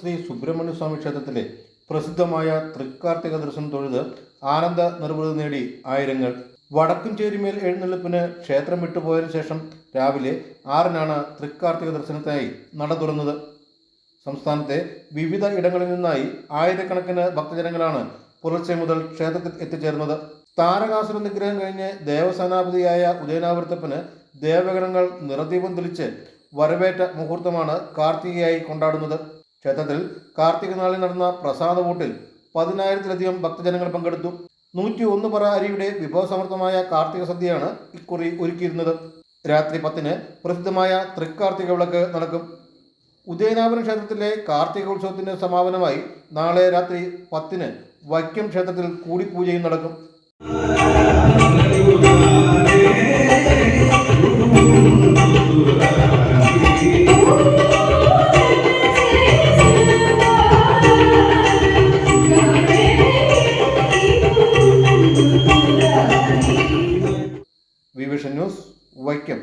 ശ്രീ സുബ്രഹ്മണ്യ സ്വാമി ക്ഷേത്രത്തിലെ പ്രസിദ്ധമായ തൃക്കാർത്തിക ദർശനം തൊഴുത് ആനന്ദ നിർവൃതി നേടി ആയിരങ്ങൾ. വടക്കുംചേരിമേൽ എഴുന്നള്ളിപ്പിന് ക്ഷേത്രം വിട്ടുപോയതിനു ശേഷം രാവിലെ 6-നാണ് തൃക്കാർത്തിക ദർശനത്തിനായി നട തുറന്നത്. സംസ്ഥാനത്തെ വിവിധ ഇടങ്ങളിൽ നിന്നായി ആയിരക്കണക്കിന് ഭക്തജനങ്ങളാണ് പുലർച്ചെ മുതൽ ക്ഷേത്രത്തിൽ എത്തിച്ചേർന്നത്. താരകാസുര നിഗ്രഹം കഴിഞ്ഞ് ദേവസേനാപതിയായ ഉദയനാവർത്തപ്പന് ദേവഗണങ്ങൾ നിറദീപം തെളിച്ച് വരവേറ്റ മുഹൂർത്തമാണ് കാർത്തികയായി കൊണ്ടാടുന്നത്. ക്ഷേത്രത്തിൽ കാർത്തിക നാളിൽ നടന്ന പ്രസാദവൂട്ടിൽ 10,000-ലധികം ഭക്തജനങ്ങൾ പങ്കെടുത്തു. 101 പറ അരിയുടെ വിഭവസമൃദ്ധമായ കാർത്തിക സദ്യയാണ് ഇക്കുറി ഒരുക്കിയിരുന്നത്. രാത്രി 10-ന് പ്രസിദ്ധമായ തൃക്കാർത്തിക വിളക്ക് നടക്കും. ഉദയനാപുരം ക്ഷേത്രത്തിലെ കാർത്തിക ഉത്സവത്തിന്റെ സമാപനമായി നാളെ രാത്രി 10-ന് വൈക്കം ക്ഷേത്രത്തിൽ കൂടിപ്പൂജയും നടക്കും. വിവിഷൻ ന്യൂസ്, വൈക്കം.